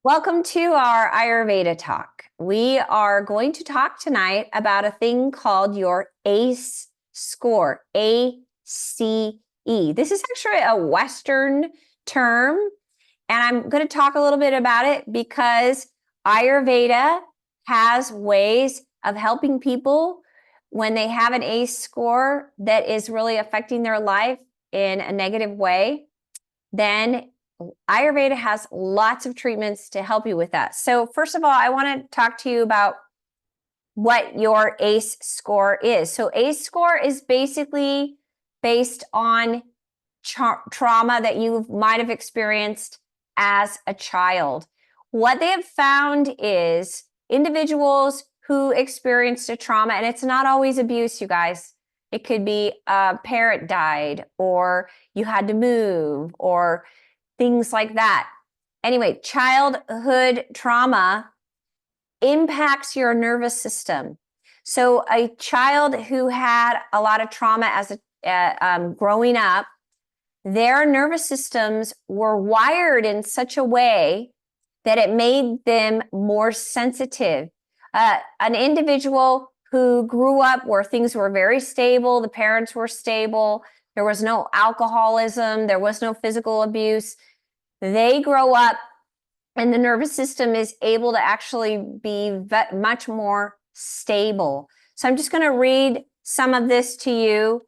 Welcome to our Ayurveda talk. We are going to talk tonight about a thing called your ACE score, ACE. This is actually a Western term, and I'm going to talk a little bit about it because Ayurveda has ways of helping people when they have an ACE score that is really affecting their life in a negative way. Then Ayurveda has lots of treatments to help you with that. So first of all, I want to talk to you about what your ACE score is. So ACE score is basically based on trauma that you might have experienced as a child. What they have found is individuals who experienced a trauma, and it's not always abuse, you guys. It could be a parent died, or you had to move, or things like that. Anyway, childhood trauma impacts your nervous system. So a child who had a lot of trauma as growing up, their nervous systems were wired in such a way that it made them more sensitive. An individual who grew up where things were very stable, the parents were stable, there was no alcoholism, there was no physical abuse, they grow up and the nervous system is able to actually be much more stable. So I'm just going to read some of this to you.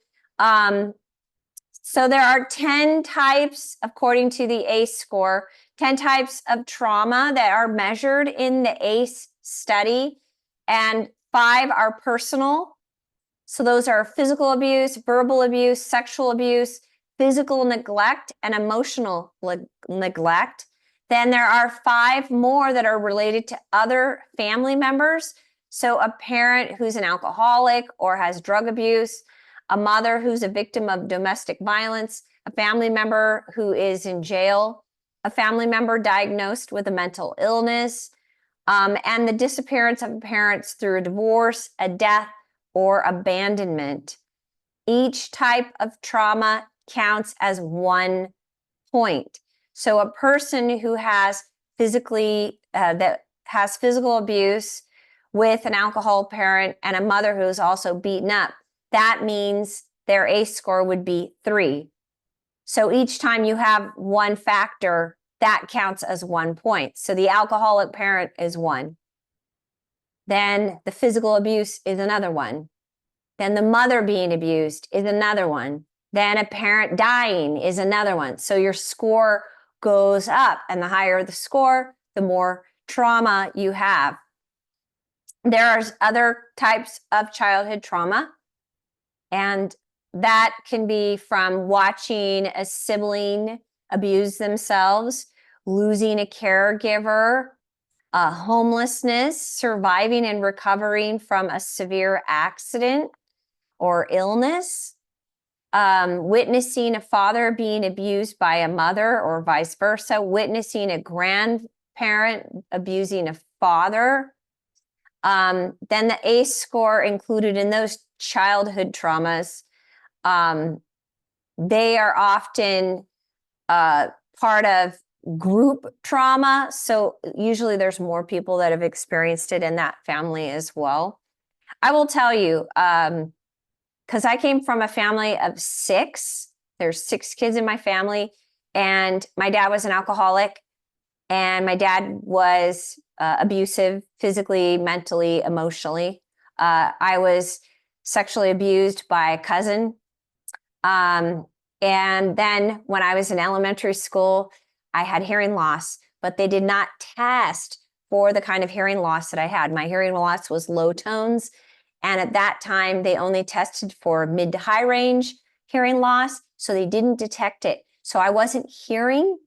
So there are 10 types, according to the ACE score, 10 types of trauma that are measured in the ACE study, and 5 are personal. So those are physical abuse, verbal abuse, sexual abuse, physical neglect, and emotional neglect. Then there are 5 more that are related to other family members. So a parent who's an alcoholic or has drug abuse, a mother who's a victim of domestic violence, a family member who is in jail, a family member diagnosed with a mental illness, and the disappearance of parents through a divorce, a death, or abandonment. Each type of trauma counts as 1 point. So a person who has that has physical abuse with an alcohol parent and a mother who's also beaten up, that means their ACE score would be 3. So each time you have 1 factor, that counts as 1 point. So the alcoholic parent is 1. Then the physical abuse is another 1. Then the mother being abused is another 1. Then a parent dying is another 1. So your score goes up, and the higher the score, the more trauma you have. There are other types of childhood trauma, and that can be from watching a sibling abuse themselves, losing a caregiver, homelessness, surviving and recovering from a severe accident or illness, witnessing a father being abused by a mother or vice versa, witnessing a grandparent abusing a father. Then the ACE score included in those childhood traumas, they are often part of group trauma. So usually there's more people that have experienced it in that family as well. I will tell you, because I came from a family of 6. There's 6 kids in my family, and my dad was an alcoholic, and my dad was abusive physically, mentally, emotionally. I was sexually abused by a cousin. And then when I was in elementary school, I had hearing loss, but they did not test for the kind of hearing loss that I had. My hearing loss was low tones. And at that time, they only tested for mid to high range hearing loss. So they didn't detect it. So I wasn't hearing,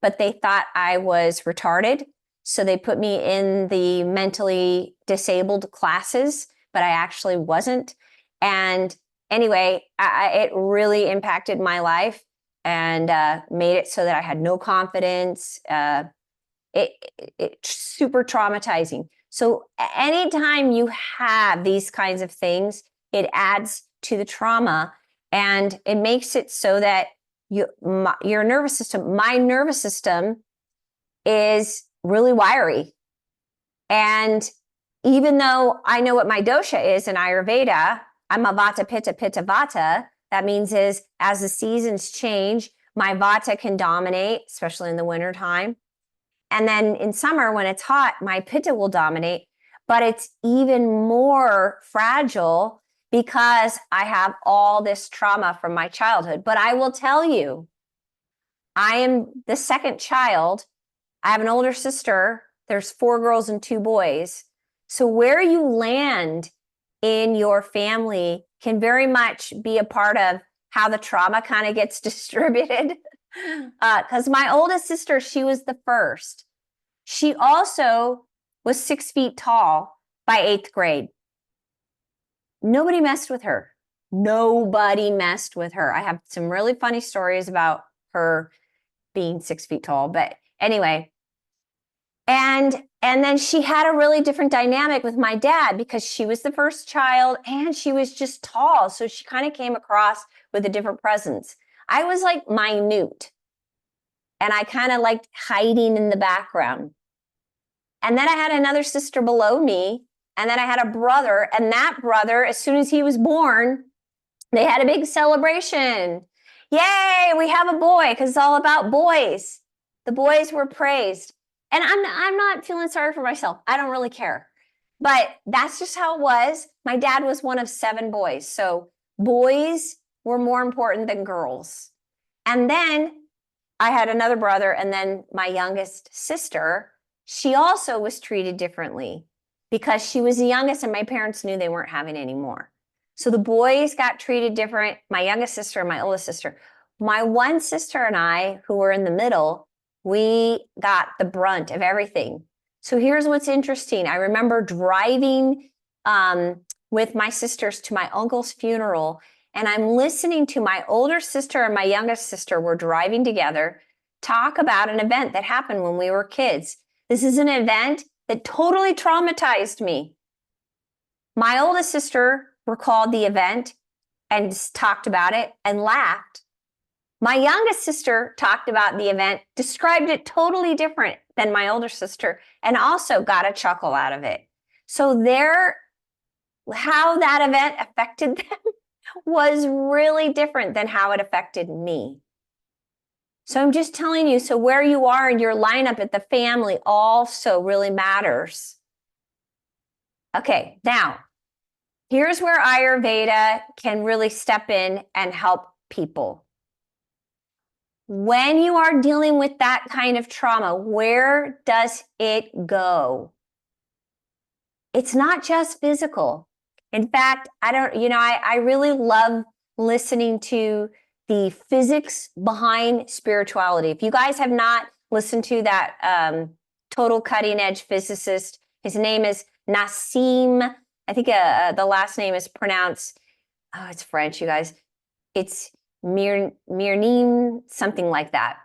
but they thought I was retarded. So they put me in the mentally disabled classes, but I actually wasn't. And anyway, it really impacted my life and made it so that I had no confidence. It's super traumatizing. So anytime you have these kinds of things, it adds to the trauma, and it makes it so that your nervous system, my nervous system, is really wiry. And even though I know what my dosha is in Ayurveda, I'm a vata, pitta, pitta, vata. That means is as the seasons change, my vata can dominate, especially in the wintertime. And then in summer, when it's hot, my pitta will dominate, but it's even more fragile because I have all this trauma from my childhood. But I will tell you, I am the second child. I have an older sister. There's 4 girls and 2 boys. So where you land in your family can very much be a part of how the trauma kind of gets distributed. Because my oldest sister, she was the first. She also was 6 feet tall by 8th grade. Nobody messed with her. Nobody messed with her. I have some really funny stories about her being 6 feet tall, but anyway. And then she had a really different dynamic with my dad because she was the first child and she was just tall. So she kind of came across with a different presence. I was like minute and I kind of liked hiding in the background. And then I had another sister below me. And then I had a brother. And that brother, as soon as he was born, they had a big celebration. Yay, we have a boy, because it's all about boys. The boys were praised. And I'm not feeling sorry for myself. I don't really care. But that's just how it was. My dad was one of 7 boys. So boys were more important than girls. And then I had another brother, and then my youngest sister, she also was treated differently because she was the youngest and my parents knew they weren't having any more. So the boys got treated different, my youngest sister and my oldest sister. My one sister and I, who were in the middle, we got the brunt of everything. So here's what's interesting. I remember driving with my sisters to my uncle's funeral, and I'm listening to my older sister and my youngest sister were driving together talk about an event that happened when we were kids. This is an event that totally traumatized me. My oldest sister recalled the event and talked about it and laughed. My youngest sister talked about the event, described it totally different than my older sister, and also got a chuckle out of it. So how that event affected them was really different than how it affected me. So I'm just telling you, so where you are in your lineup at the family also really matters. Okay, now, here's where Ayurveda can really step in and help people. When you are dealing with that kind of trauma, where does it go? It's not just physical. In fact, I really love listening to the physics behind spirituality. If you guys have not listened to that total cutting edge physicist, his name is Nassim. I think the last name is pronounced, it's French, you guys. It's Mirnim, something like that.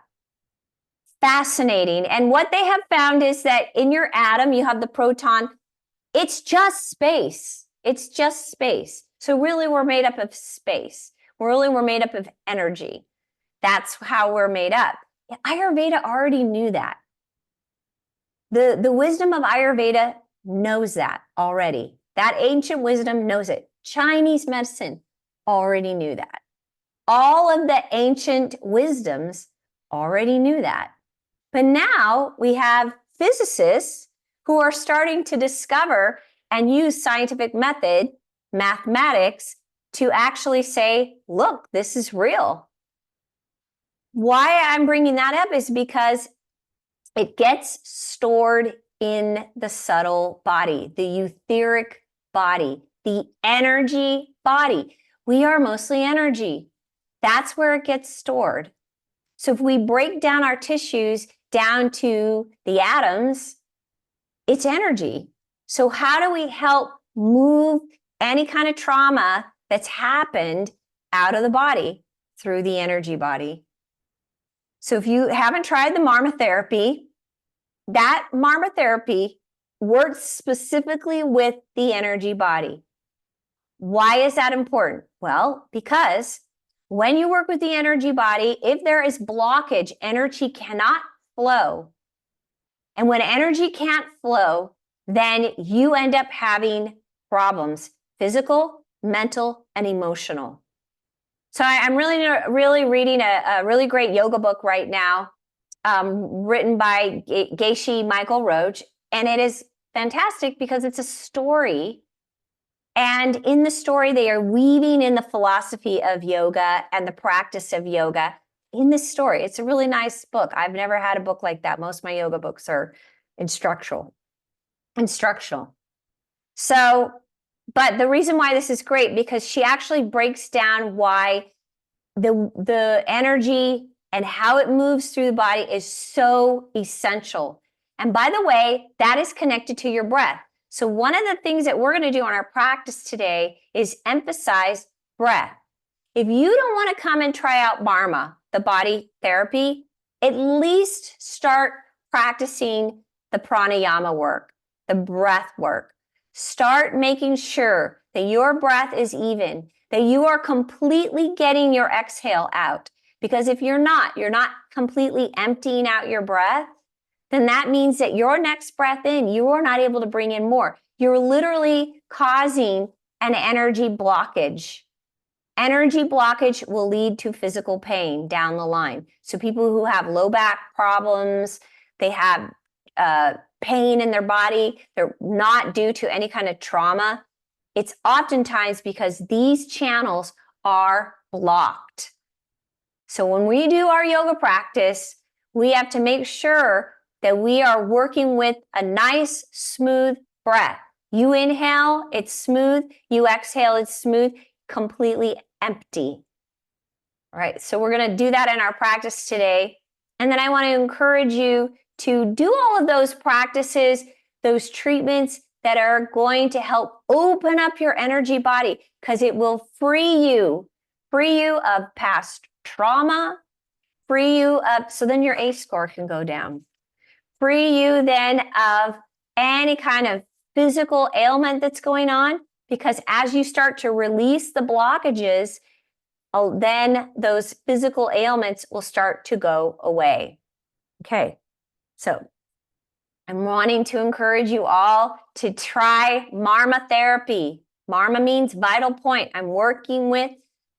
Fascinating. And what they have found is that in your atom, you have the proton. It's just space. It's just space. So really, we're made up of space. Really, we're made up of energy. That's how we're made up. Ayurveda already knew that. The wisdom of Ayurveda knows that already. That ancient wisdom knows it. Chinese medicine already knew that. All of the ancient wisdoms already knew that. But now we have physicists who are starting to discover and use scientific method, mathematics, to actually say, look, this is real. Why I'm bringing that up is because it gets stored in the subtle body, the etheric body, the energy body. We are mostly energy. That's where it gets stored. So if we break down our tissues down to the atoms, it's energy. So how do we help move any kind of trauma that's happened out of the body through the energy body? So if you haven't tried the Marma therapy, that Marma therapy works specifically with the energy body. Why is that important? Well, because when you work with the energy body, if there is blockage, energy cannot flow. And when energy can't flow, then you end up having problems, physical, mental, and emotional. So I'm really reading a really great yoga book right now, written by Geshe Michael Roach. And it is fantastic because it's a story. And in the story, they are weaving in the philosophy of yoga and the practice of yoga in this story. It's a really nice book. I've never had a book like that. Most of my yoga books are instructional. So, but the reason why this is great, because she actually breaks down why the energy and how it moves through the body is so essential. And by the way, that is connected to your breath. So one of the things that we're going to do in our practice today is emphasize breath. If you don't want to come and try out Marma, the body therapy, at least start practicing the pranayama work, the breath work. Start making sure that your breath is even, that you are completely getting your exhale out. Because if you're not completely emptying out your breath, then that means that your next breath in, you are not able to bring in more. You're literally causing an energy blockage. Energy blockage will lead to physical pain down the line. So people who have low back problems, they have pain in their body, they're not due to any kind of trauma. It's oftentimes because these channels are blocked. So when we do our yoga practice, we have to make sure that we are working with a nice, smooth breath. You inhale, it's smooth. You exhale, it's smooth, completely empty. All right, so we're going to do that in our practice today. And then I want to encourage you to do all of those practices, those treatments that are going to help open up your energy body, because it will free you of past trauma, free you up, so then your ACE score can go down. Free you then of any kind of physical ailment that's going on, because as you start to release the blockages, then those physical ailments will start to go away. Okay, so I'm wanting to encourage you all to try Marma therapy. Marma means vital point. I'm working with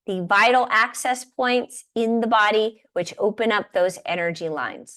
the vital access points in the body, which open up those energy lines.